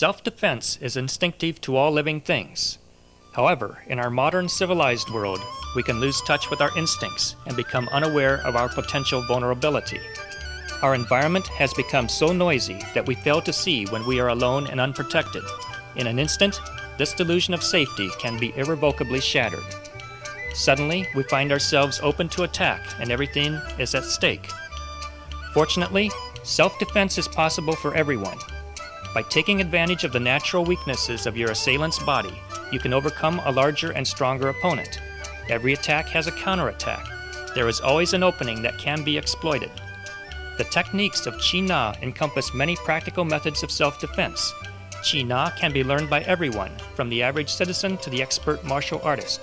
Self-defense is instinctive to all living things. However, in our modern civilized world, we can lose touch with our instincts and become unaware of our potential vulnerability. Our environment has become so noisy that we fail to see when we are alone and unprotected. In an instant, this delusion of safety can be irrevocably shattered. Suddenly, we find ourselves open to attack and everything is at stake. Fortunately, self-defense is possible for everyone. By taking advantage of the natural weaknesses of your assailant's body, you can overcome a larger and stronger opponent. Every attack has a counterattack. There is always an opening that can be exploited. The techniques of Qi Na encompass many practical methods of self-defense. Qi Na can be learned by everyone, from the average citizen to the expert martial artist.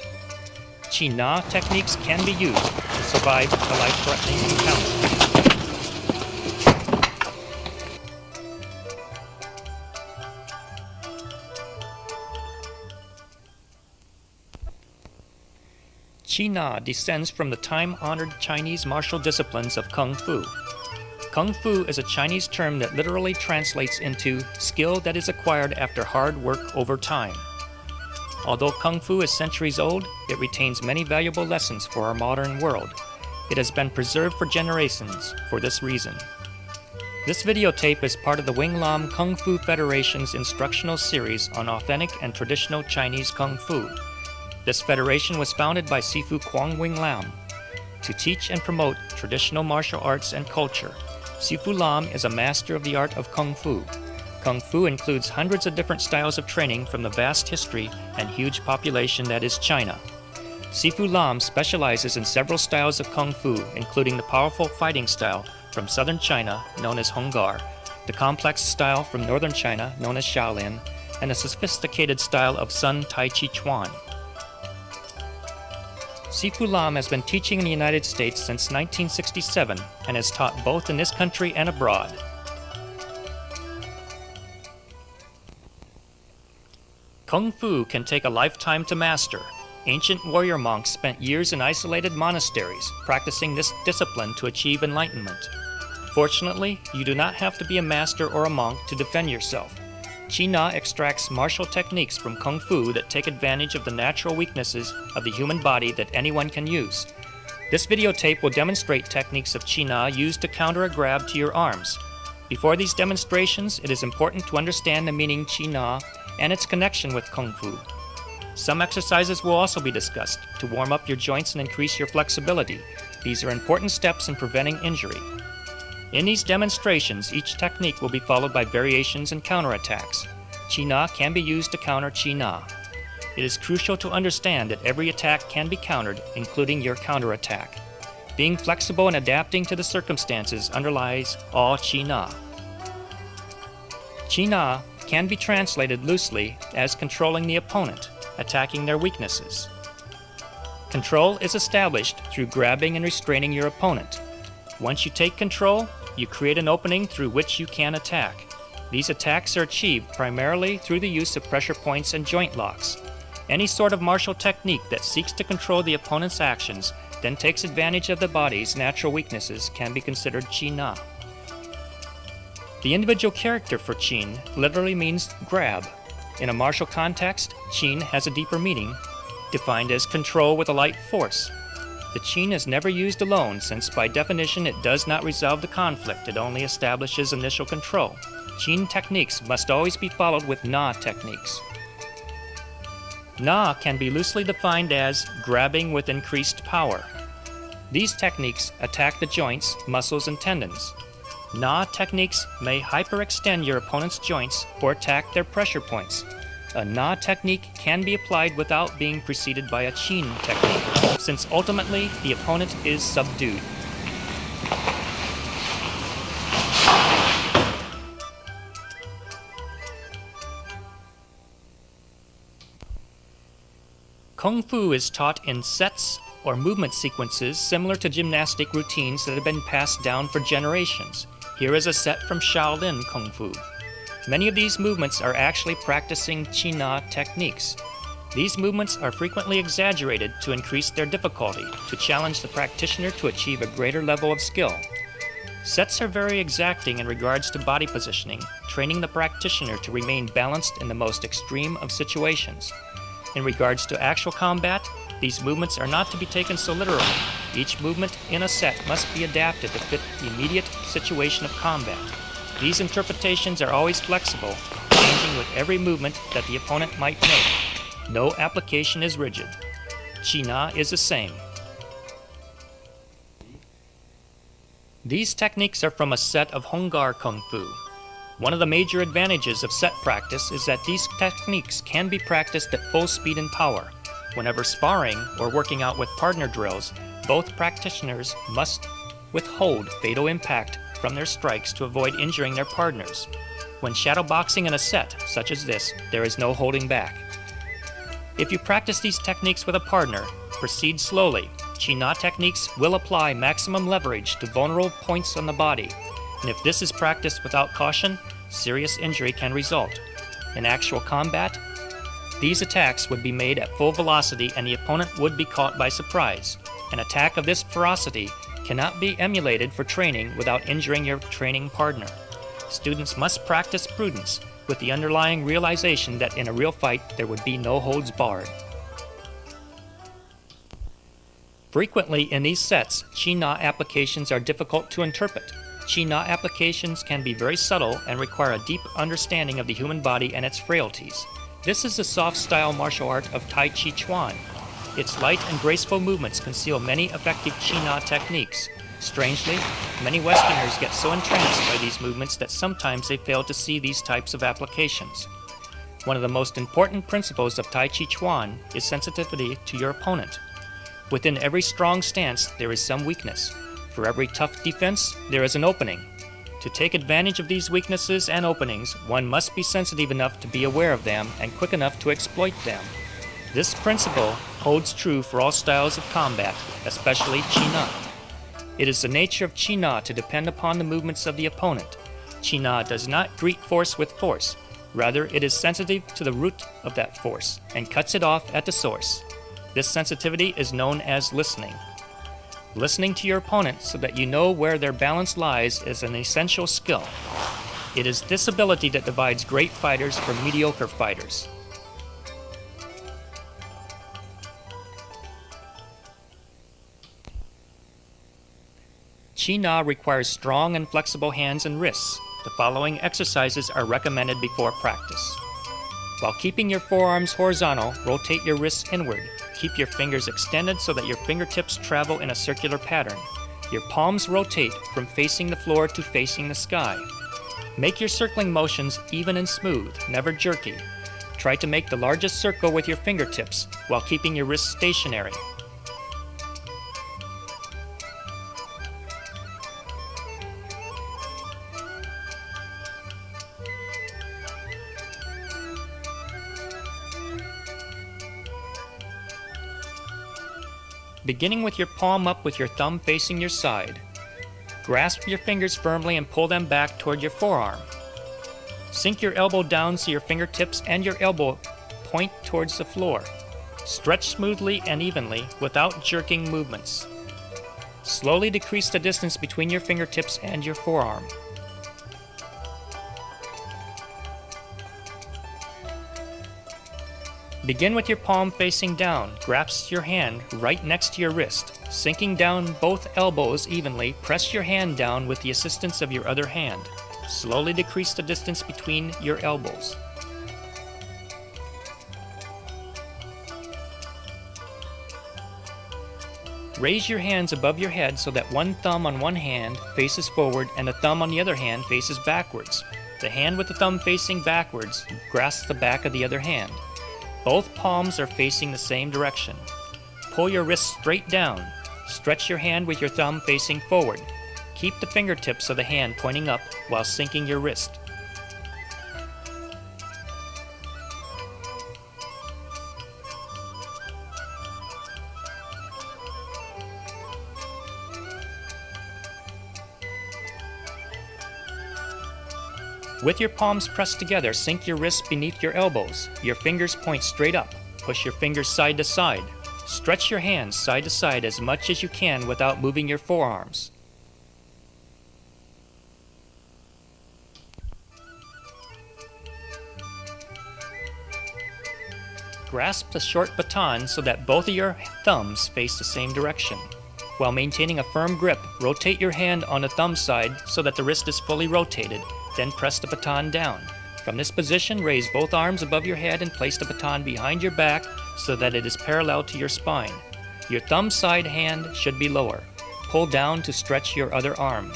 Qi Na techniques can be used to survive a life-threatening encounter. Qi Na descends from the time-honored Chinese martial disciplines of Kung Fu. Kung Fu is a Chinese term that literally translates into skill that is acquired after hard work over time. Although Kung Fu is centuries old, it retains many valuable lessons for our modern world. It has been preserved for generations for this reason. This videotape is part of the Wing Lam Kung Fu Federation's instructional series on authentic and traditional Chinese Kung Fu. This federation was founded by Sifu Kwang Wing Lam to teach and promote traditional martial arts and culture. Sifu Lam is a master of the art of Kung Fu. Kung Fu includes hundreds of different styles of training from the vast history and huge population that is China. Sifu Lam specializes in several styles of Kung Fu, including the powerful fighting style from southern China, known as Hung Gar, the complex style from northern China, known as Shaolin, and the sophisticated style of Sun Tai Chi Chuan. Sifu Lam has been teaching in the United States since 1967 and has taught both in this country and abroad. Kung Fu can take a lifetime to master. Ancient warrior monks spent years in isolated monasteries practicing this discipline to achieve enlightenment. Fortunately, you do not have to be a master or a monk to defend yourself. Qi Na extracts martial techniques from Kung Fu that take advantage of the natural weaknesses of the human body that anyone can use. This videotape will demonstrate techniques of Qi Na used to counter a grab to your arms. Before these demonstrations, it is important to understand the meaning Qi Na and its connection with Kung Fu. Some exercises will also be discussed to warm up your joints and increase your flexibility. These are important steps in preventing injury. In these demonstrations, each technique will be followed by variations and counterattacks. Qi Na can be used to counter Qi Na. It is crucial to understand that every attack can be countered, including your counterattack. Being flexible and adapting to the circumstances underlies all Qi Na. Qi Na can be translated loosely as controlling the opponent, attacking their weaknesses. Control is established through grabbing and restraining your opponent. Once you take control, you create an opening through which you can attack. These attacks are achieved primarily through the use of pressure points and joint locks. Any sort of martial technique that seeks to control the opponent's actions, then takes advantage of the body's natural weaknesses, can be considered Qi Na. The individual character for Qin literally means grab. In a martial context, Qin has a deeper meaning, defined as control with a light force. The Qin is never used alone since by definition it does not resolve the conflict, it only establishes initial control. Qin techniques must always be followed with Na techniques. Na can be loosely defined as grabbing with increased power. These techniques attack the joints, muscles, and tendons. Na techniques may hyperextend your opponent's joints or attack their pressure points. A Na technique can be applied without being preceded by a Qin technique, since ultimately the opponent is subdued. Kung Fu is taught in sets or movement sequences similar to gymnastic routines that have been passed down for generations. Here is a set from Shaolin Kung Fu. Many of these movements are actually practicing Qi Na techniques. These movements are frequently exaggerated to increase their difficulty, to challenge the practitioner to achieve a greater level of skill. Sets are very exacting in regards to body positioning, training the practitioner to remain balanced in the most extreme of situations. In regards to actual combat, these movements are not to be taken so literally. Each movement in a set must be adapted to fit the immediate situation of combat. These interpretations are always flexible, changing with every movement that the opponent might make. No application is rigid. China is the same. These techniques are from a set of Honggar Kung Fu. One of the major advantages of set practice is that these techniques can be practiced at full speed and power. Whenever sparring or working out with partner drills, both practitioners must withhold fatal impact from their strikes to avoid injuring their partners. When shadowboxing in a set, such as this, there is no holding back. If you practice these techniques with a partner, proceed slowly. China techniques will apply maximum leverage to vulnerable points on the body, and if this is practiced without caution, serious injury can result. In actual combat, these attacks would be made at full velocity and the opponent would be caught by surprise. An attack of this ferocity cannot be emulated for training without injuring your training partner. Students must practice prudence with the underlying realization that in a real fight there would be no holds barred. Frequently in these sets, China applications are difficult to interpret. China applications can be very subtle and require a deep understanding of the human body and its frailties. This is the soft-style martial art of Tai Chi Chuan. Its light and graceful movements conceal many effective China techniques. Strangely, many Westerners get so entranced by these movements that sometimes they fail to see these types of applications. One of the most important principles of Tai Chi Chuan is sensitivity to your opponent. Within every strong stance, there is some weakness. For every tough defense, there is an opening. To take advantage of these weaknesses and openings, one must be sensitive enough to be aware of them and quick enough to exploit them. This principle holds true for all styles of combat, especially China. It is the nature of China to depend upon the movements of the opponent. China does not greet force with force. Rather, it is sensitive to the root of that force and cuts it off at the source. This sensitivity is known as listening. Listening to your opponent so that you know where their balance lies is an essential skill. It is this ability that divides great fighters from mediocre fighters. China requires strong and flexible hands and wrists. The following exercises are recommended before practice. While keeping your forearms horizontal, rotate your wrists inward. Keep your fingers extended so that your fingertips travel in a circular pattern. Your palms rotate from facing the floor to facing the sky. Make your circling motions even and smooth, never jerky. Try to make the largest circle with your fingertips while keeping your wrists stationary. Beginning with your palm up with your thumb facing your side. Grasp your fingers firmly and pull them back toward your forearm. Sink your elbow down so your fingertips and your elbow point towards the floor. Stretch smoothly and evenly without jerking movements. Slowly decrease the distance between your fingertips and your forearm. Begin with your palm facing down. Grasp your hand right next to your wrist. Sinking down both elbows evenly, press your hand down with the assistance of your other hand. Slowly decrease the distance between your elbows. Raise your hands above your head so that one thumb on one hand faces forward and the thumb on the other hand faces backwards. The hand with the thumb facing backwards grasps the back of the other hand. Both palms are facing the same direction. Pull your wrist straight down. Stretch your hand with your thumb facing forward. Keep the fingertips of the hand pointing up while sinking your wrist. With your palms pressed together, sink your wrists beneath your elbows. Your fingers point straight up. Push your fingers side to side. Stretch your hands side to side as much as you can without moving your forearms. Grasp the short baton so that both of your thumbs face the same direction. While maintaining a firm grip, rotate your hand on the thumb side so that the wrist is fully rotated, then press the baton down. From this position, raise both arms above your head and place the baton behind your back so that it is parallel to your spine. Your thumb side hand should be lower. Pull down to stretch your other arm.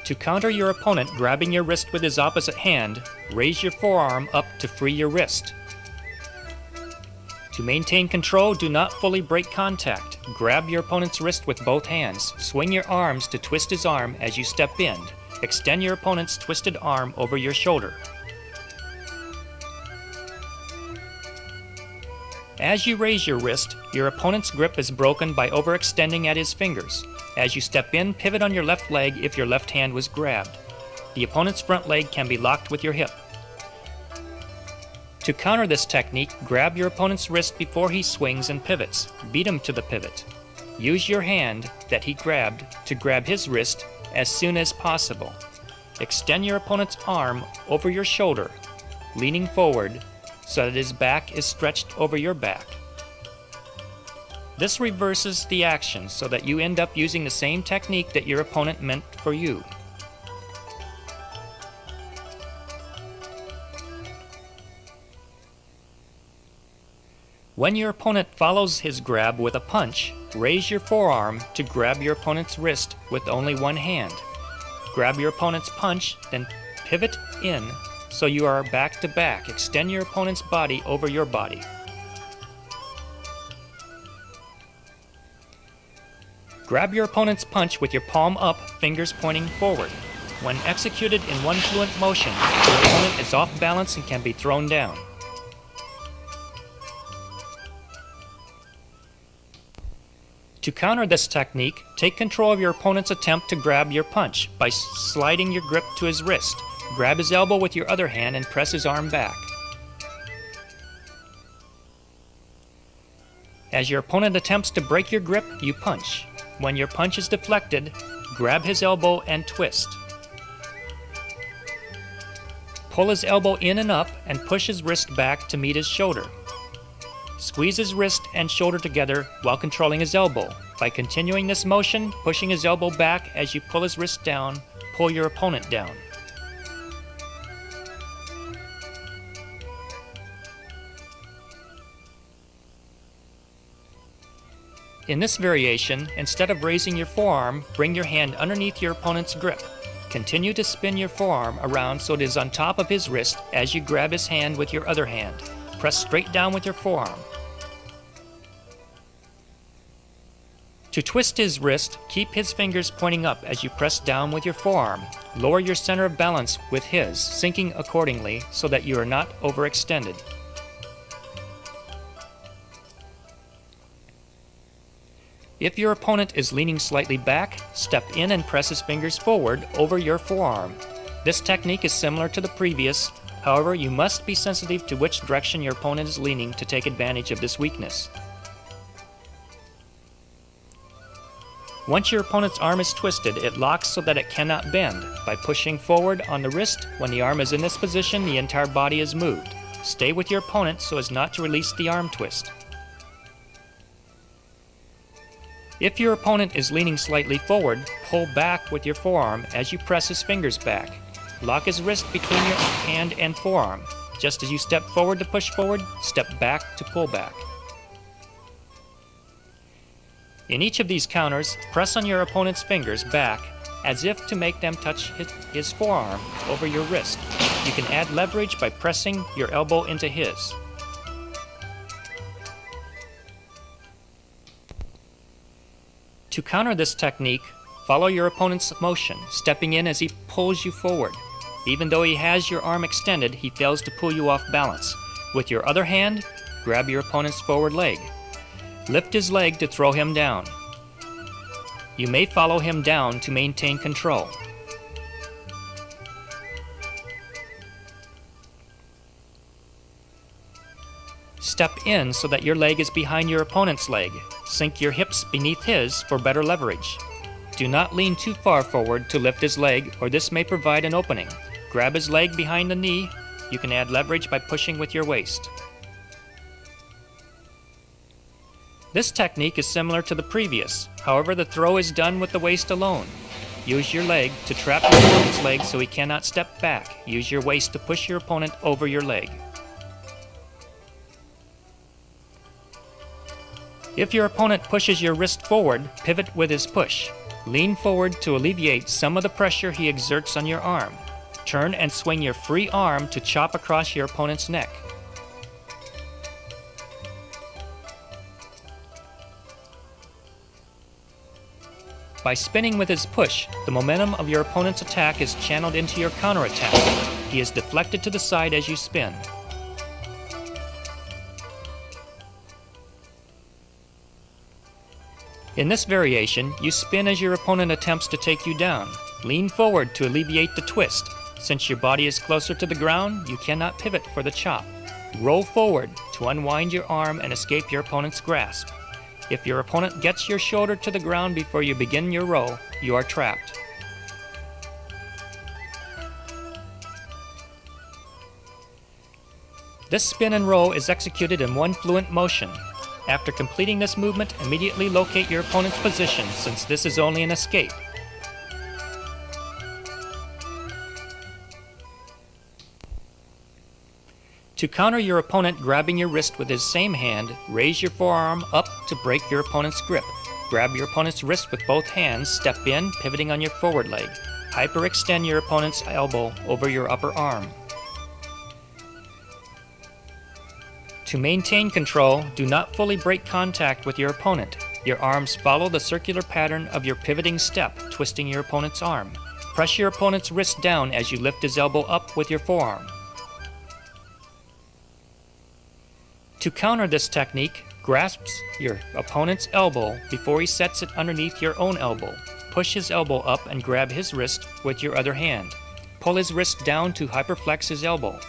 To counter your opponent grabbing your wrist with his opposite hand, raise your forearm up to free your wrist. To maintain control, do not fully break contact. Grab your opponent's wrist with both hands. Swing your arms to twist his arm as you step in. Extend your opponent's twisted arm over your shoulder. As you raise your wrist, your opponent's grip is broken by overextending at his fingers. As you step in, pivot on your left leg if your left hand was grabbed. The opponent's front leg can be locked with your hip. To counter this technique, grab your opponent's wrist before he swings and pivots. Beat him to the pivot. Use your hand that he grabbed to grab his wrist as soon as possible. Extend your opponent's arm over your shoulder, leaning forward so that his back is stretched over your back. This reverses the action so that you end up using the same technique that your opponent meant for you. When your opponent follows his grab with a punch, raise your forearm to grab your opponent's wrist with only one hand. Grab your opponent's punch, then pivot in so you are back to back. Extend your opponent's body over your body. Grab your opponent's punch with your palm up, fingers pointing forward. When executed in one fluent motion, your opponent is off balance and can be thrown down. To counter this technique, take control of your opponent's attempt to grab your punch by sliding your grip to his wrist. Grab his elbow with your other hand and press his arm back. As your opponent attempts to break your grip, you punch. When your punch is deflected, grab his elbow and twist. Pull his elbow in and up and push his wrist back to meet his shoulder. Squeeze his wrist and shoulder together while controlling his elbow. By continuing this motion, pushing his elbow back as you pull his wrist down, pull your opponent down. In this variation, instead of raising your forearm, bring your hand underneath your opponent's grip. Continue to spin your forearm around so it is on top of his wrist as you grab his hand with your other hand. Press straight down with your forearm. To twist his wrist, keep his fingers pointing up as you press down with your forearm. Lower your center of balance with his, sinking accordingly so that you are not overextended. If your opponent is leaning slightly back, step in and press his fingers forward over your forearm. This technique is similar to the previous, however, you must be sensitive to which direction your opponent is leaning to take advantage of this weakness. Once your opponent's arm is twisted, it locks so that it cannot bend. By pushing forward on the wrist, when the arm is in this position, the entire body is moved. Stay with your opponent so as not to release the arm twist. If your opponent is leaning slightly forward, pull back with your forearm as you press his fingers back. Lock his wrist between your hand and forearm. Just as you step forward to push forward, step back to pull back. In each of these counters, press on your opponent's fingers back as if to make them touch his forearm over your wrist. You can add leverage by pressing your elbow into his. To counter this technique, follow your opponent's motion, stepping in as he pulls you forward. Even though he has your arm extended, he fails to pull you off balance. With your other hand, grab your opponent's forward leg. Lift his leg to throw him down. You may follow him down to maintain control. step in so that your leg is behind your opponent's leg. Sink your hips beneath his for better leverage. Do not lean too far forward to lift his leg, or this may provide an opening. Grab his leg behind the knee. You can add leverage by pushing with your waist. This technique is similar to the previous. However, the throw is done with the waist alone. Use your leg to trap your opponent's leg so he cannot step back. Use your waist to push your opponent over your leg. If your opponent pushes your wrist forward, pivot with his push. Lean forward to alleviate some of the pressure he exerts on your arm. Turn and swing your free arm to chop across your opponent's neck. By spinning with his push, the momentum of your opponent's attack is channeled into your counterattack. He is deflected to the side as you spin. In this variation, you spin as your opponent attempts to take you down. Lean forward to alleviate the twist. Since your body is closer to the ground, you cannot pivot for the chop. Roll forward to unwind your arm and escape your opponent's grasp. If your opponent gets your shoulder to the ground before you begin your row, you are trapped. This spin and row is executed in one fluent motion. After completing this movement, immediately locate your opponent's position, since this is only an escape. To counter your opponent grabbing your wrist with his same hand, raise your forearm up to break your opponent's grip. Grab your opponent's wrist with both hands, step in, pivoting on your forward leg. Hyperextend your opponent's elbow over your upper arm. To maintain control, do not fully break contact with your opponent. Your arms follow the circular pattern of your pivoting step, twisting your opponent's arm. Press your opponent's wrist down as you lift his elbow up with your forearm. To counter this technique, grasp your opponent's elbow before he sets it underneath your own elbow. Push his elbow up and grab his wrist with your other hand. Pull his wrist down to hyperflex his elbow.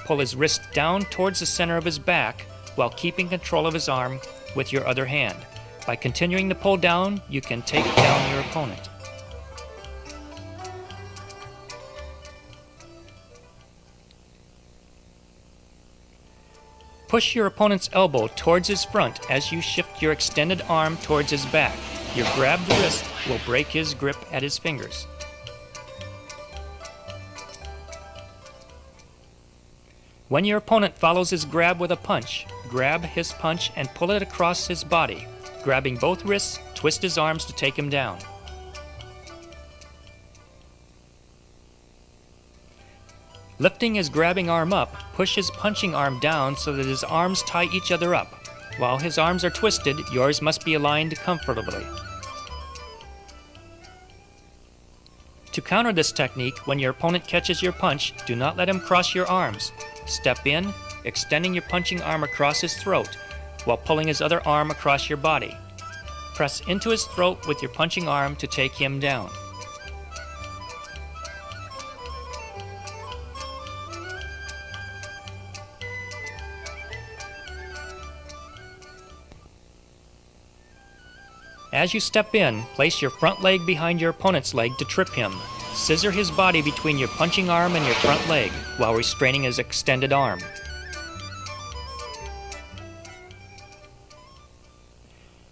Pull his wrist down towards the center of his back while keeping control of his arm with your other hand. By continuing to pull down, you can take down your opponent. Push your opponent's elbow towards his front as you shift your extended arm towards his back. Your grabbed wrist will break his grip at his fingers. When your opponent follows his grab with a punch, grab his punch and pull it across his body. Grabbing both wrists, twist his arms to take him down. Lifting his grabbing arm up, push his punching arm down so that his arms tie each other up. While his arms are twisted, yours must be aligned comfortably. To counter this technique, when your opponent catches your punch, do not let him cross your arms. Step in, extending your punching arm across his throat, while pulling his other arm across your body. Press into his throat with your punching arm to take him down. As you step in, place your front leg behind your opponent's leg to trip him. Scissor his body between your punching arm and your front leg while restraining his extended arm.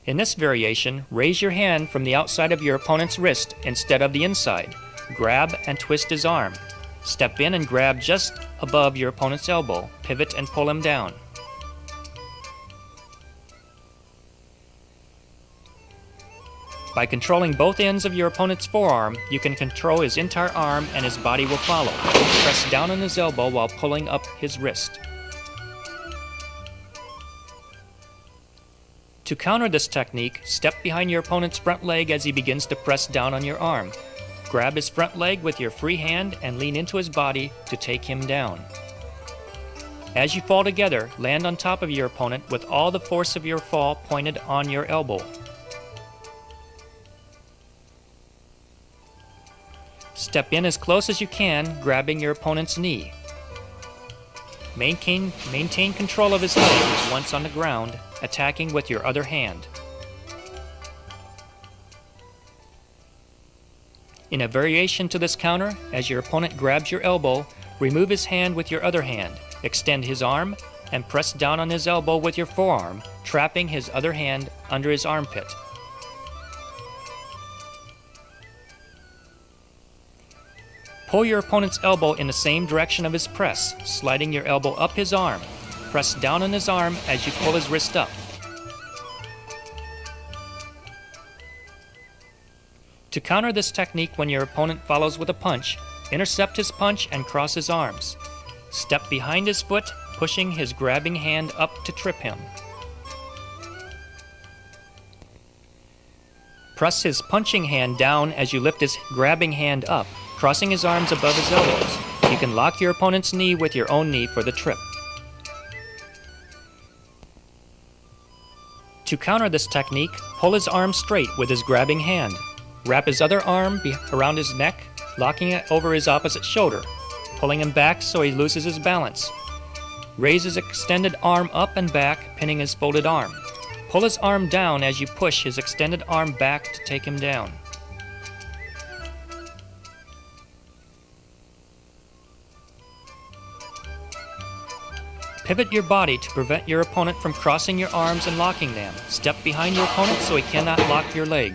In this variation, raise your hand from the outside of your opponent's wrist instead of the inside. Grab and twist his arm. Step in and grab just above your opponent's elbow. Pivot and pull him down. By controlling both ends of your opponent's forearm, you can control his entire arm and his body will follow. Press down on his elbow while pulling up his wrist. To counter this technique, step behind your opponent's front leg as he begins to press down on your arm. Grab his front leg with your free hand and lean into his body to take him down. As you fall together, land on top of your opponent with all the force of your fall pointed on your elbow. Step in as close as you can, grabbing your opponent's knee. Maintain control of his legs once on the ground, attacking with your other hand. In a variation to this counter, as your opponent grabs your elbow, remove his hand with your other hand, extend his arm, and press down on his elbow with your forearm, trapping his other hand under his armpit. Pull your opponent's elbow in the same direction of his press, sliding your elbow up his arm. Press down on his arm as you pull his wrist up. To counter this technique when your opponent follows with a punch, intercept his punch and cross his arms. Step behind his foot, pushing his grabbing hand up to trip him. Press his punching hand down as you lift his grabbing hand up, crossing his arms above his elbows. You can lock your opponent's knee with your own knee for the trip. To counter this technique, pull his arm straight with his grabbing hand. Wrap his other arm around his neck, locking it over his opposite shoulder, pulling him back so he loses his balance. Raise his extended arm up and back, pinning his folded arm. Pull his arm down as you push his extended arm back to take him down. Pivot your body to prevent your opponent from crossing your arms and locking them. Step behind your opponent so he cannot lock your leg.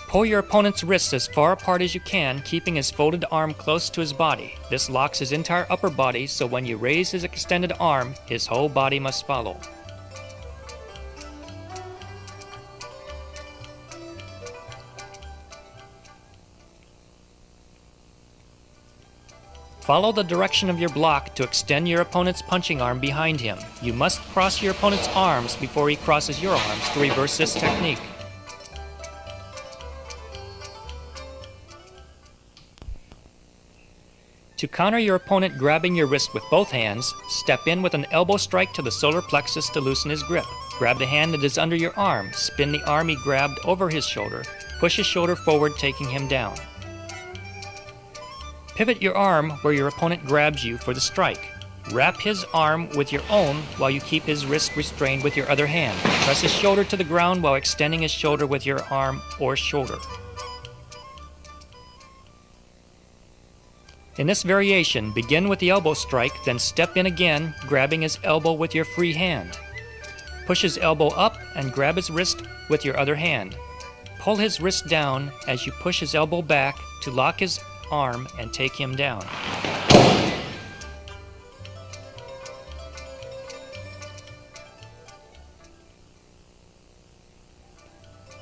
Pull your opponent's wrists as far apart as you can, keeping his folded arm close to his body. This locks his entire upper body, so when you raise his extended arm, his whole body must follow. Follow the direction of your block to extend your opponent's punching arm behind him. You must cross your opponent's arms before he crosses your arms to reverse this technique. To counter your opponent grabbing your wrist with both hands, step in with an elbow strike to the solar plexus to loosen his grip. Grab the hand that is under your arm, spin the arm he grabbed over his shoulder, push his shoulder forward, taking him down. Pivot your arm where your opponent grabs you for the strike. Wrap his arm with your own while you keep his wrist restrained with your other hand. Press his shoulder to the ground while extending his shoulder with your arm or shoulder. In this variation, begin with the elbow strike, then step in again, grabbing his elbow with your free hand. Push his elbow up and grab his wrist with your other hand. Pull his wrist down as you push his elbow back to lock his arm and take him down.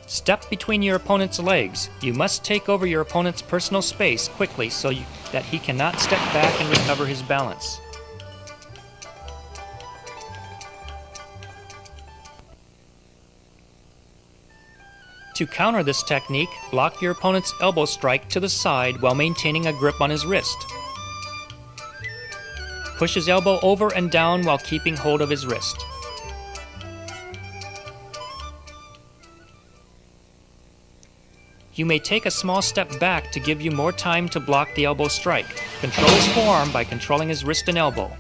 Step between your opponent's legs. You must take over your opponent's personal space quickly so that he cannot step back and recover his balance. To counter this technique, block your opponent's elbow strike to the side while maintaining a grip on his wrist. Push his elbow over and down while keeping hold of his wrist. You may take a small step back to give you more time to block the elbow strike. Control his forearm by controlling his wrist and elbow.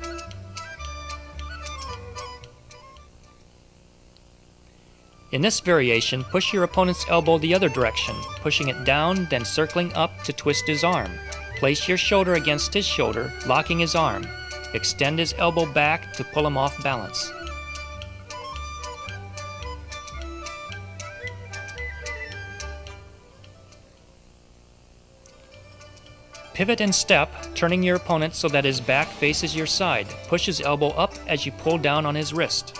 In this variation, push your opponent's elbow the other direction, pushing it down, then circling up to twist his arm. Place your shoulder against his shoulder, locking his arm. Extend his elbow back to pull him off balance. Pivot and step, turning your opponent so that his back faces your side. Push his elbow up as you pull down on his wrist.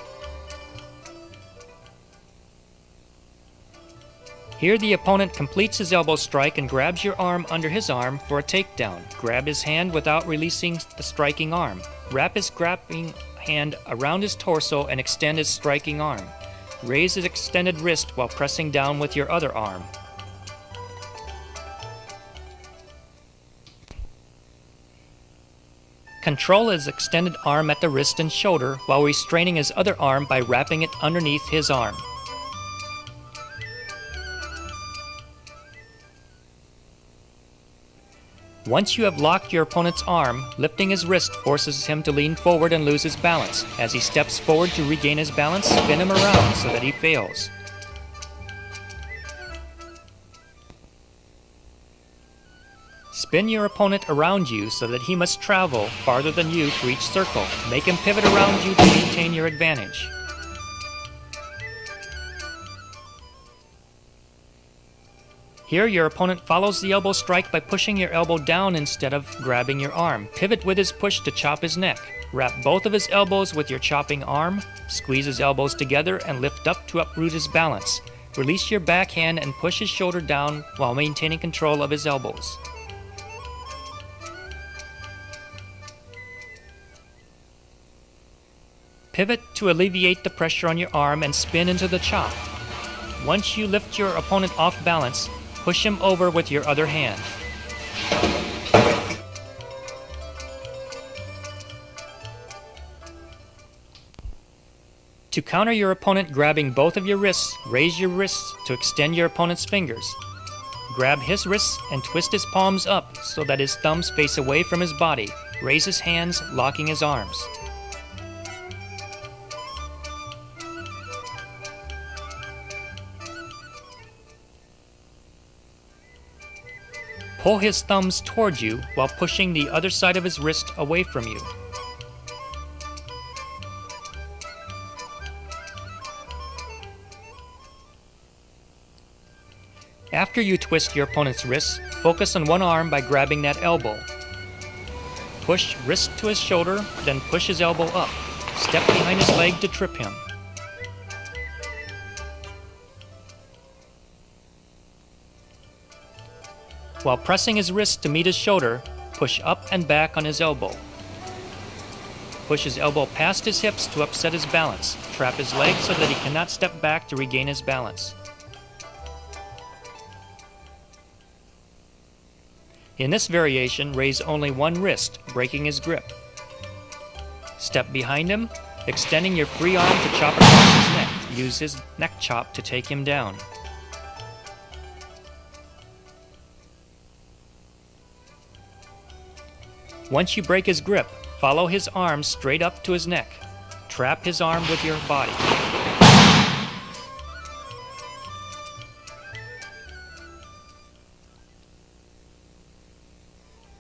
Here the opponent completes his elbow strike and grabs your arm under his arm for a takedown. Grab his hand without releasing the striking arm. Wrap his grabbing hand around his torso and extend his striking arm. Raise his extended wrist while pressing down with your other arm. Control his extended arm at the wrist and shoulder while restraining his other arm by wrapping it underneath his arm. Once you have locked your opponent's arm, lifting his wrist forces him to lean forward and lose his balance. As he steps forward to regain his balance, spin him around so that he fails. Spin your opponent around you so that he must travel farther than you for each circle. Make him pivot around you to maintain your advantage. Here, your opponent follows the elbow strike by pushing your elbow down instead of grabbing your arm. Pivot with his push to chop his neck. Wrap both of his elbows with your chopping arm, squeeze his elbows together, and lift up to uproot his balance. Release your backhand and push his shoulder down while maintaining control of his elbows. Pivot to alleviate the pressure on your arm and spin into the chop. Once you lift your opponent off balance, push him over with your other hand. To counter your opponent grabbing both of your wrists, raise your wrists to extend your opponent's fingers. Grab his wrists and twist his palms up so that his thumbs face away from his body. Raise his hands, locking his arms. Pull his thumbs toward you while pushing the other side of his wrist away from you. After you twist your opponent's wrists, focus on one arm by grabbing that elbow. Push wrist to his shoulder, then push his elbow up. Step behind his leg to trip him. While pressing his wrist to meet his shoulder, push up and back on his elbow. Push his elbow past his hips to upset his balance. Trap his leg so that he cannot step back to regain his balance. In this variation, raise only one wrist, breaking his grip. Step behind him, extending your free arm to chop across his neck. Use his neck chop to take him down. Once you break his grip, follow his arm straight up to his neck. Trap his arm with your body.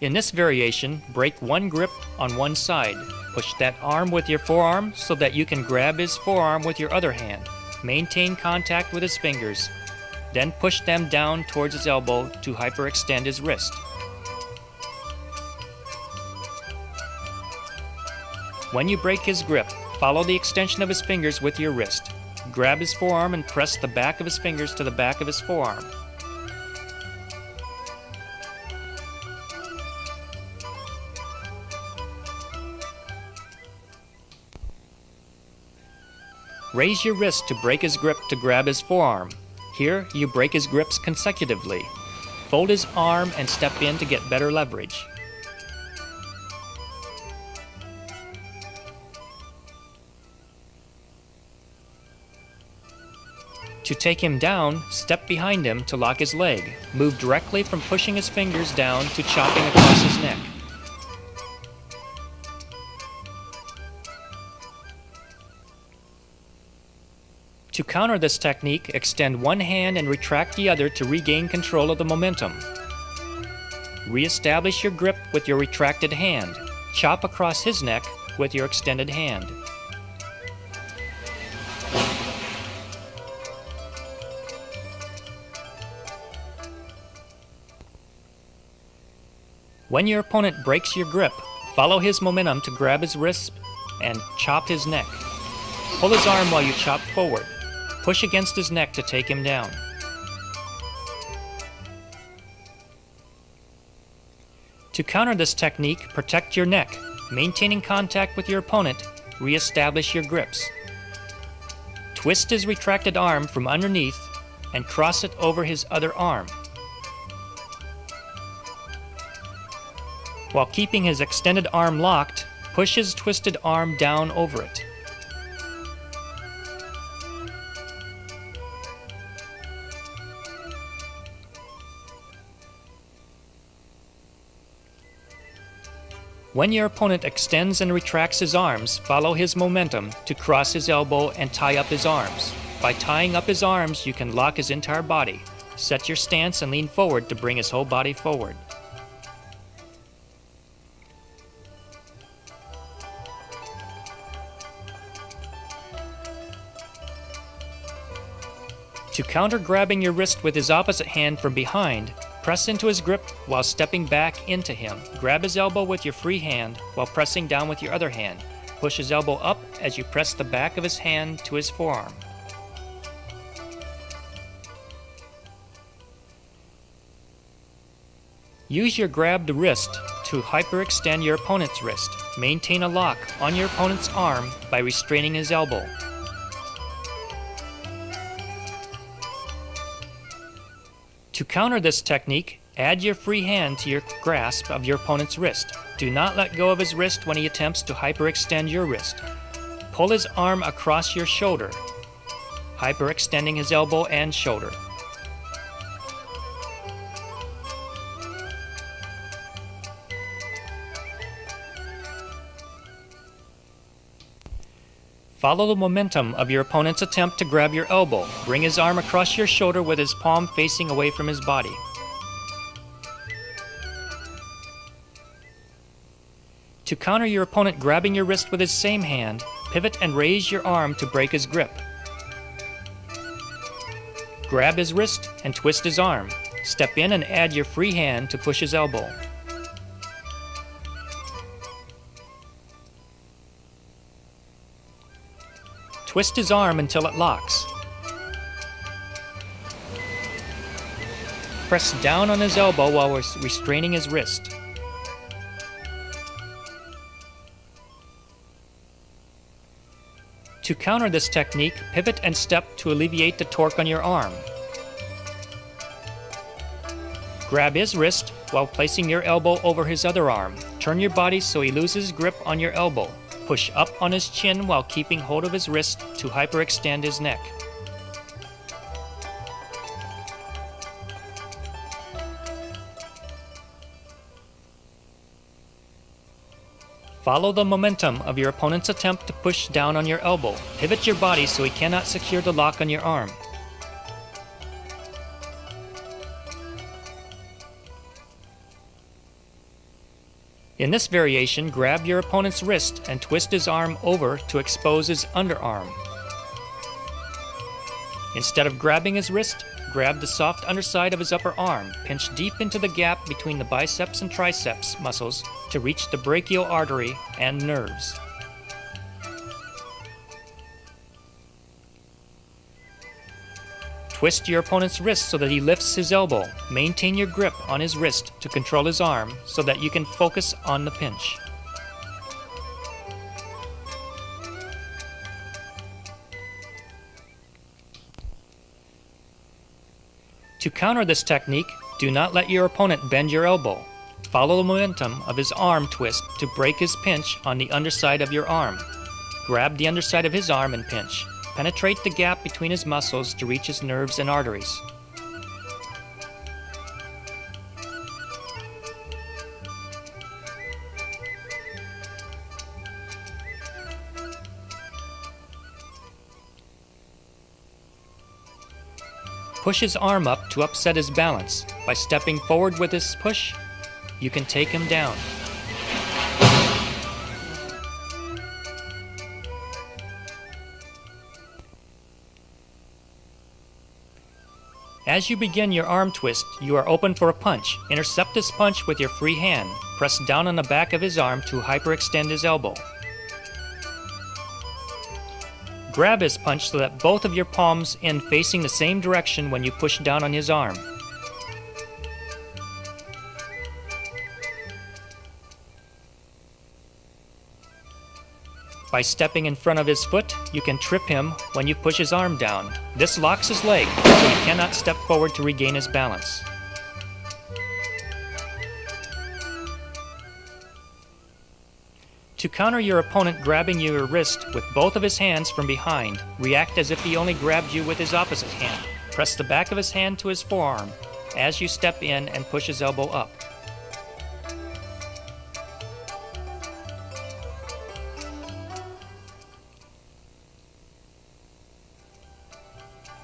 In this variation, break one grip on one side. Push that arm with your forearm so that you can grab his forearm with your other hand. Maintain contact with his fingers. Then push them down towards his elbow to hyperextend his wrist. When you break his grip, follow the extension of his fingers with your wrist. Grab his forearm and press the back of his fingers to the back of his forearm. Raise your wrist to break his grip to grab his forearm. Here, you break his grips consecutively. Fold his arm and step in to get better leverage. To take him down, step behind him to lock his leg. Move directly from pushing his fingers down to chopping across his neck. To counter this technique, extend one hand and retract the other to regain control of the momentum. Re-establish your grip with your retracted hand. Chop across his neck with your extended hand. When your opponent breaks your grip, follow his momentum to grab his wrist and chop his neck. Pull his arm while you chop forward. Push against his neck to take him down. To counter this technique, protect your neck. Maintaining contact with your opponent, re-establish your grips. Twist his retracted arm from underneath and cross it over his other arm. While keeping his extended arm locked, push his twisted arm down over it. When your opponent extends and retracts his arms, follow his momentum to cross his elbow and tie up his arms. By tying up his arms, you can lock his entire body. Set your stance and lean forward to bring his whole body forward. To counter grabbing your wrist with his opposite hand from behind, press into his grip while stepping back into him. Grab his elbow with your free hand while pressing down with your other hand. Push his elbow up as you press the back of his hand to his forearm. Use your grabbed wrist to hyperextend your opponent's wrist. Maintain a lock on your opponent's arm by restraining his elbow. To counter this technique, add your free hand to your grasp of your opponent's wrist. Do not let go of his wrist when he attempts to hyperextend your wrist. Pull his arm across your shoulder, hyperextending his elbow and shoulder. Follow the momentum of your opponent's attempt to grab your elbow. Bring his arm across your shoulder with his palm facing away from his body. To counter your opponent grabbing your wrist with his same hand, pivot and raise your arm to break his grip. Grab his wrist and twist his arm. Step in and add your free hand to push his elbow. Twist his arm until it locks. Press down on his elbow while restraining his wrist. To counter this technique, pivot and step to alleviate the torque on your arm. Grab his wrist while placing your elbow over his other arm. Turn your body so he loses grip on your elbow. Push up on his chin while keeping hold of his wrist to hyperextend his neck. Follow the momentum of your opponent's attempt to push down on your elbow. Pivot your body so he cannot secure the lock on your arm. In this variation, grab your opponent's wrist and twist his arm over to expose his underarm. Instead of grabbing his wrist, grab the soft underside of his upper arm. Pinch deep into the gap between the biceps and triceps muscles to reach the brachial artery and nerves. Twist your opponent's wrist so that he lifts his elbow. Maintain your grip on his wrist to control his arm so that you can focus on the pinch. To counter this technique, do not let your opponent bend your elbow. Follow the momentum of his arm twist to break his pinch on the underside of your arm. Grab the underside of his arm and pinch. Penetrate the gap between his muscles to reach his nerves and arteries. Push his arm up to upset his balance. By stepping forward with this push, you can take him down. As you begin your arm twist, you are open for a punch. Intercept this punch with your free hand. Press down on the back of his arm to hyperextend his elbow. Grab his punch so that both of your palms end facing the same direction when you push down on his arm. By stepping in front of his foot, you can trip him when you push his arm down. This locks his leg, so he cannot step forward to regain his balance. To counter your opponent grabbing your wrist with both of his hands from behind, react as if he only grabbed you with his opposite hand. Press the back of his hand to his forearm as you step in and push his elbow up.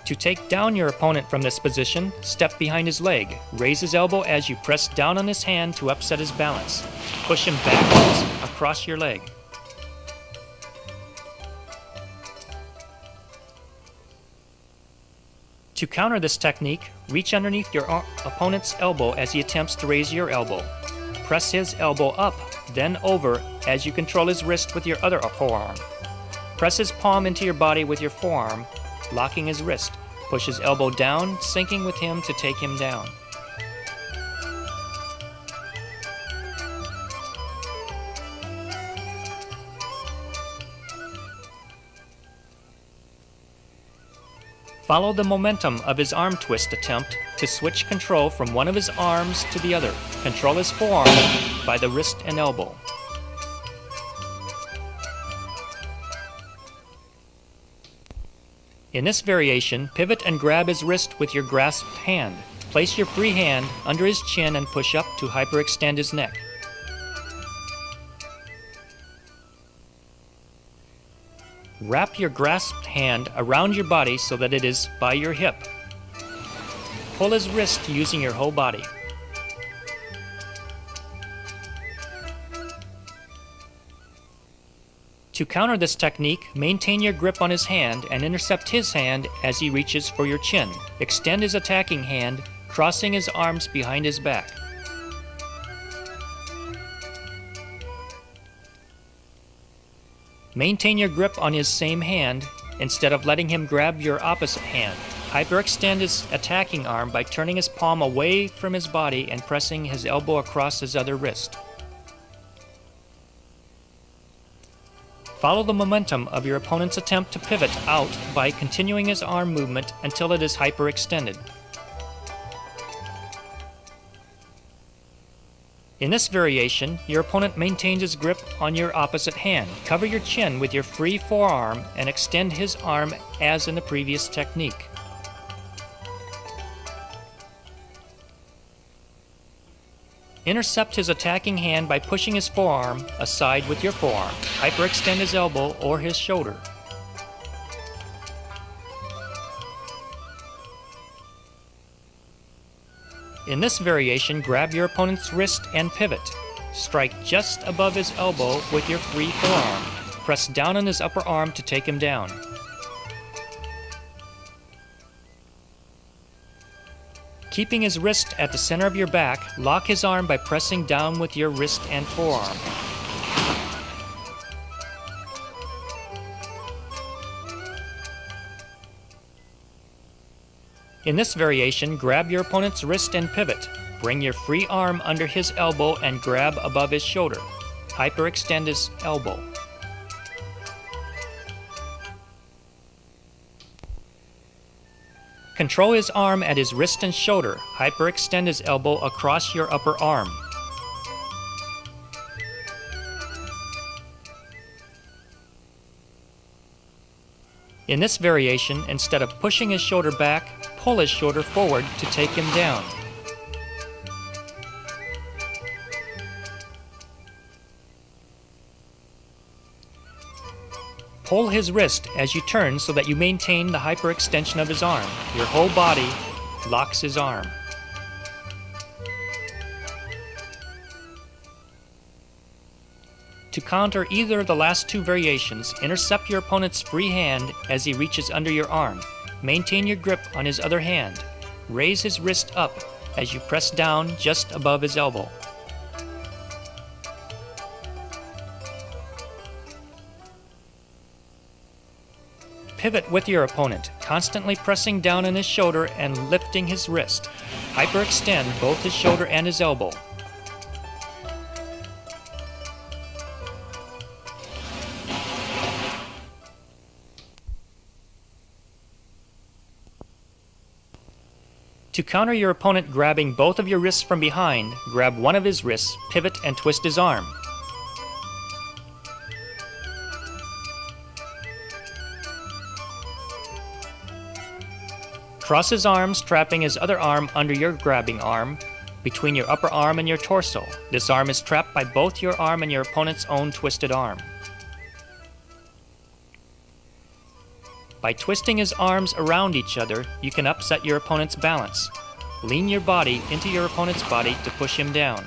To take down your opponent from this position, step behind his leg. Raise his elbow as you press down on his hand to upset his balance. Push him backwards across your leg. To counter this technique, reach underneath your opponent's elbow as he attempts to raise your elbow. Press his elbow up, then over as you control his wrist with your other forearm. Press his palm into your body with your forearm, locking his wrist. Push his elbow down, sinking with him to take him down. Follow the momentum of his arm twist attempt to switch control from one of his arms to the other. Control his forearm by the wrist and elbow. In this variation, pivot and grab his wrist with your grasped hand. Place your free hand under his chin and push up to hyperextend his neck. Wrap your grasped hand around your body so that it is by your hip. Pull his wrist using your whole body. To counter this technique, maintain your grip on his hand and intercept his hand as he reaches for your chin. Extend his attacking hand, crossing his arms behind his back. Maintain your grip on his same hand instead of letting him grab your opposite hand. Hyperextend his attacking arm by turning his palm away from his body and pressing his elbow across his other wrist. Follow the momentum of your opponent's attempt to pivot out by continuing his arm movement until it is hyperextended. In this variation, your opponent maintains his grip on your opposite hand. Cover your chin with your free forearm and extend his arm as in the previous technique. Intercept his attacking hand by pushing his forearm aside with your forearm. Hyperextend his elbow or his shoulder. In this variation, grab your opponent's wrist and pivot. Strike just above his elbow with your free forearm. Press down on his upper arm to take him down. Keeping his wrist at the center of your back, lock his arm by pressing down with your wrist and forearm. In this variation, grab your opponent's wrist and pivot. Bring your free arm under his elbow and grab above his shoulder. Hyperextend his elbow. Control his arm at his wrist and shoulder. Hyperextend his elbow across your upper arm. In this variation, instead of pushing his shoulder back, pull his shoulder forward to take him down. Pull his wrist as you turn so that you maintain the hyperextension of his arm. Your whole body locks his arm. To counter either of the last two variations, intercept your opponent's free hand as he reaches under your arm. Maintain your grip on his other hand. Raise his wrist up as you press down just above his elbow. Pivot with your opponent, constantly pressing down on his shoulder and lifting his wrist. Hyperextend both his shoulder and his elbow. To counter your opponent grabbing both of your wrists from behind, grab one of his wrists, pivot, and twist his arm. Cross his arms, trapping his other arm under your grabbing arm, between your upper arm and your torso. This arm is trapped by both your arm and your opponent's own twisted arm. By twisting his arms around each other, you can upset your opponent's balance. Lean your body into your opponent's body to push him down.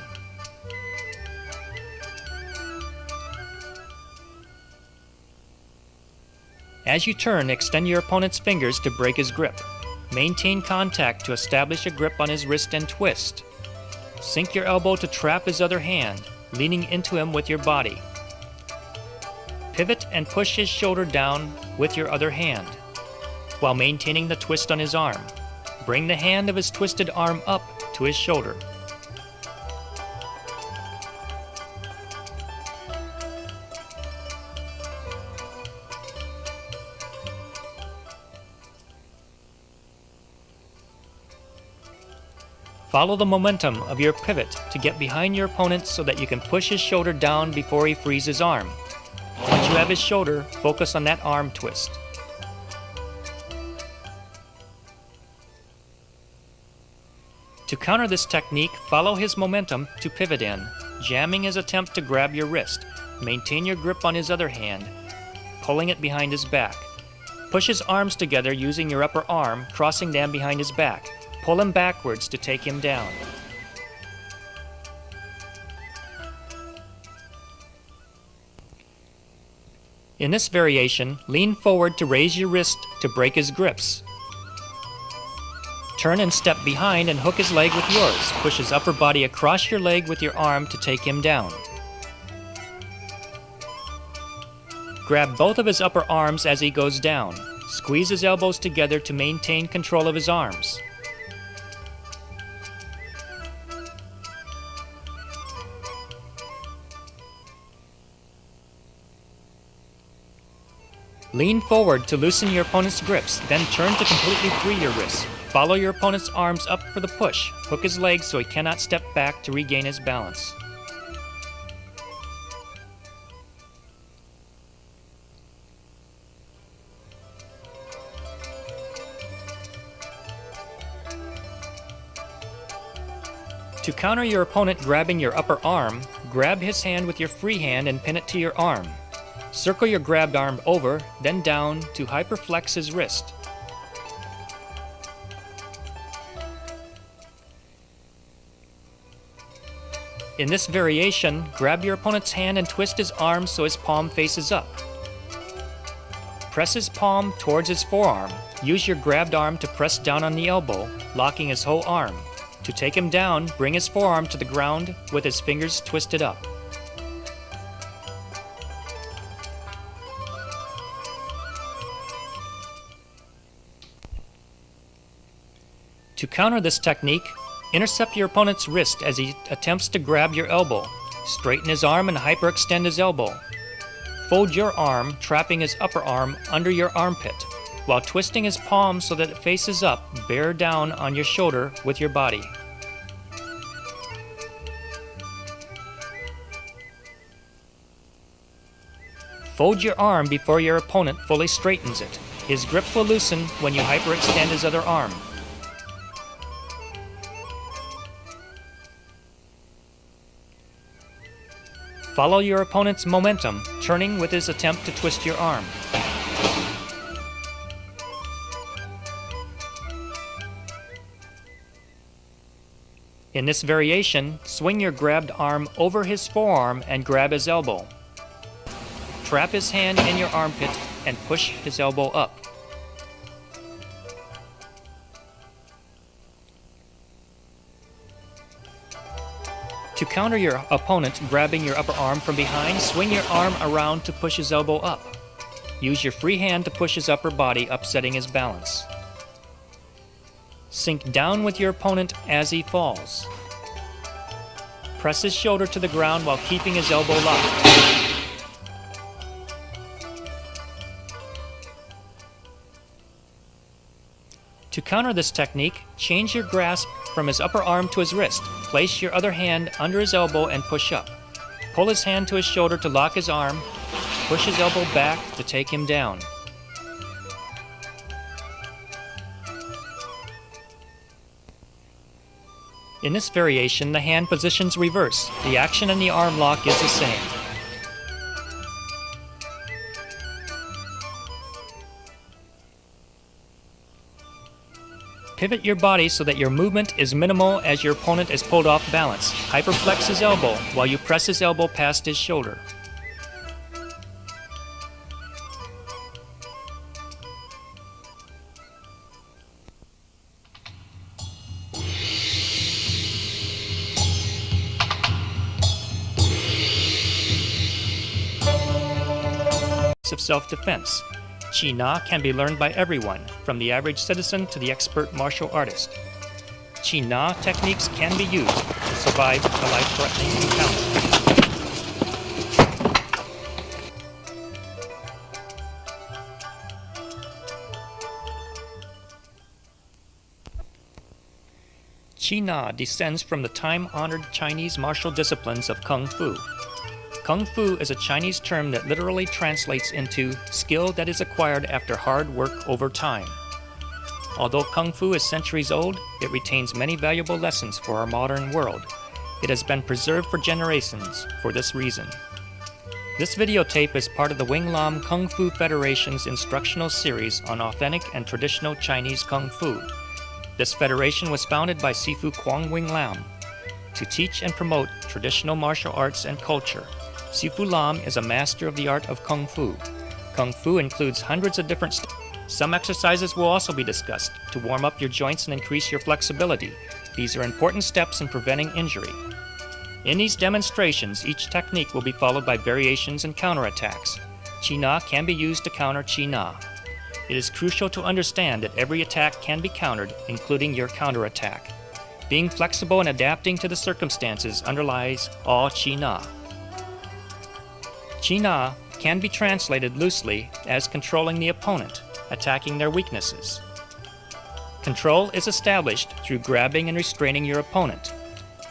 As you turn, extend your opponent's fingers to break his grip. Maintain contact to establish a grip on his wrist and twist. Sink your elbow to trap his other hand, leaning into him with your body. Pivot and push his shoulder down with your other hand, while maintaining the twist on his arm. Bring the hand of his twisted arm up to his shoulder. Follow the momentum of your pivot to get behind your opponent so that you can push his shoulder down before he frees his arm. Once you have his shoulder, focus on that arm twist. To counter this technique, follow his momentum to pivot in, jamming his attempt to grab your wrist. Maintain your grip on his other hand, pulling it behind his back. Push his arms together using your upper arm, crossing them behind his back. Pull him backwards to take him down. In this variation, lean forward to raise your wrist to break his grips. Turn and step behind and hook his leg with yours. Push his upper body across your leg with your arm to take him down. Grab both of his upper arms as he goes down. Squeeze his elbows together to maintain control of his arms. Lean forward to loosen your opponent's grips, then turn to completely free your wrists. Follow your opponent's arms up for the push. Hook his legs so he cannot step back to regain his balance. To counter your opponent grabbing your upper arm, grab his hand with your free hand and pin it to your arm. Circle your grabbed arm over, then down to hyperflex his wrist. In this variation, grab your opponent's hand and twist his arm so his palm faces up. Press his palm towards his forearm. Use your grabbed arm to press down on the elbow, locking his whole arm. To take him down, bring his forearm to the ground with his fingers twisted up. To counter this technique, intercept your opponent's wrist as he attempts to grab your elbow. Straighten his arm and hyperextend his elbow. Fold your arm, trapping his upper arm under your armpit. While twisting his palm so that it faces up, bear down on your shoulder with your body. Fold your arm before your opponent fully straightens it. His grip will loosen when you hyperextend his other arm. Follow your opponent's momentum, turning with his attempt to twist your arm. In this variation, swing your grabbed arm over his forearm and grab his elbow. Trap his hand in your armpit and push his elbow up. To counter your opponent grabbing your upper arm from behind, swing your arm around to push his elbow up. Use your free hand to push his upper body, upsetting his balance. Sink down with your opponent as he falls. Press his shoulder to the ground while keeping his elbow locked. To counter this technique, change your grasp from his upper arm to his wrist. Place your other hand under his elbow and push up. Pull his hand to his shoulder to lock his arm. Push his elbow back to take him down. In this variation, the hand positions reverse. The action in the arm lock is the same. . Pivot your body so that your movement is minimal as your opponent is pulled off balance. Hyperflex his elbow while you press his elbow past his shoulder. Of self-defense. Qi-Na can be learned by everyone, from the average citizen to the expert martial artist. Qi-Na techniques can be used to survive a life-threatening encounter. Qi-Na descends from the time-honored Chinese martial disciplines of Kung Fu. Kung Fu is a Chinese term that literally translates into skill that is acquired after hard work over time. Although Kung Fu is centuries old, it retains many valuable lessons for our modern world. It has been preserved for generations for this reason. This videotape is part of the Wing Lam Kung Fu Federation's instructional series on authentic and traditional Chinese Kung Fu. This federation was founded by Sifu Kwang Wing Lam to teach and promote traditional martial arts and culture. Sifu Lam is a master of the art of Kung Fu. Kung Fu includes hundreds of different styles. Some exercises will also be discussed to warm up your joints and increase your flexibility. These are important steps in preventing injury. In these demonstrations, each technique will be followed by variations and counterattacks. Qi-Na can be used to counter Qi-Na. It is crucial to understand that every attack can be countered, including your counterattack. Being flexible and adapting to the circumstances underlies all Qi-Na. Qi-Na can be translated loosely as controlling the opponent, attacking their weaknesses. Control is established through grabbing and restraining your opponent.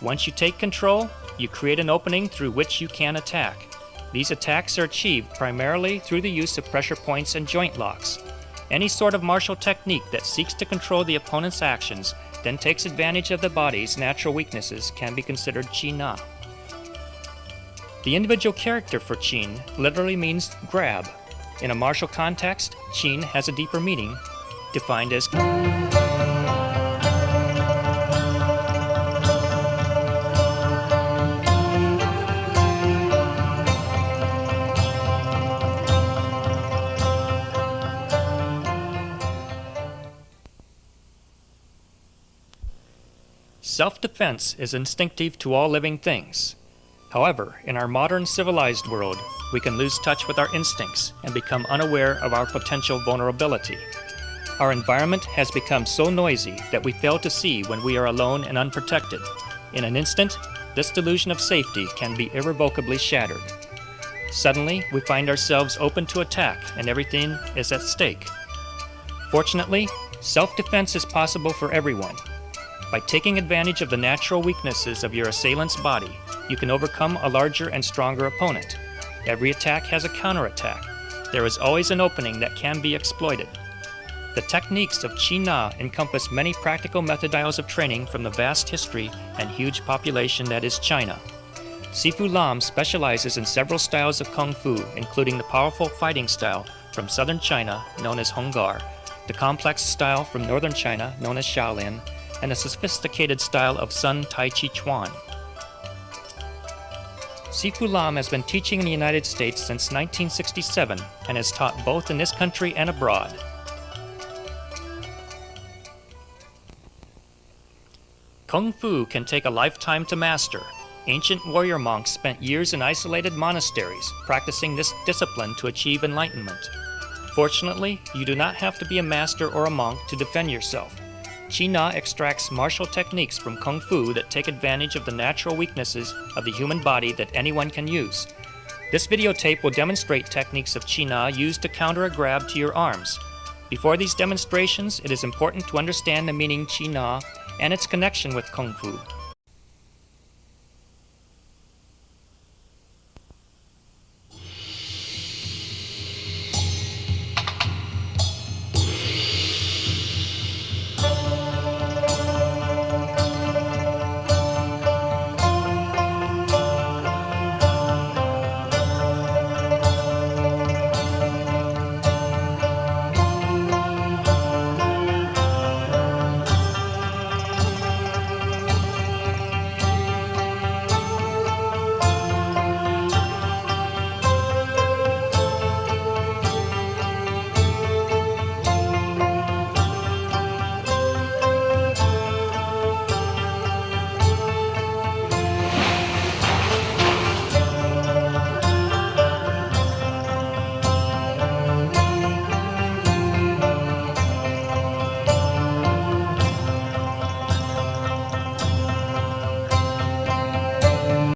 Once you take control, you create an opening through which you can attack. These attacks are achieved primarily through the use of pressure points and joint locks. Any sort of martial technique that seeks to control the opponent's actions, then takes advantage of the body's natural weaknesses, can be considered Qi-Na. The individual character for Qin literally means grab. In a martial context, Qin has a deeper meaning, defined as self-defense is instinctive to all living things. However, in our modern civilized world, we can lose touch with our instincts and become unaware of our potential vulnerability. Our environment has become so noisy that we fail to see when we are alone and unprotected. In an instant, this delusion of safety can be irrevocably shattered. Suddenly, we find ourselves open to attack and everything is at stake. Fortunately, self-defense is possible for everyone. By taking advantage of the natural weaknesses of your assailant's body, you can overcome a larger and stronger opponent. Every attack has a counterattack. There is always an opening that can be exploited. The techniques of Qi-Na encompass many practical methods of training from the vast history and huge population that is China. Sifu Lam specializes in several styles of Kung Fu, including the powerful fighting style from southern China, known as Honggar, the complex style from northern China, known as Shaolin, and a sophisticated style of Sun Tai Chi Chuan. Sifu Lam has been teaching in the United States since 1967 and has taught both in this country and abroad. Kung Fu can take a lifetime to master. Ancient warrior monks spent years in isolated monasteries practicing this discipline to achieve enlightenment. Fortunately, you do not have to be a master or a monk to defend yourself. Qi-Na extracts martial techniques from Kung Fu that take advantage of the natural weaknesses of the human body that anyone can use. This videotape will demonstrate techniques of Qi-Na used to counter a grab to your arms. Before these demonstrations, it is important to understand the meaning Qi-Na and its connection with Kung Fu.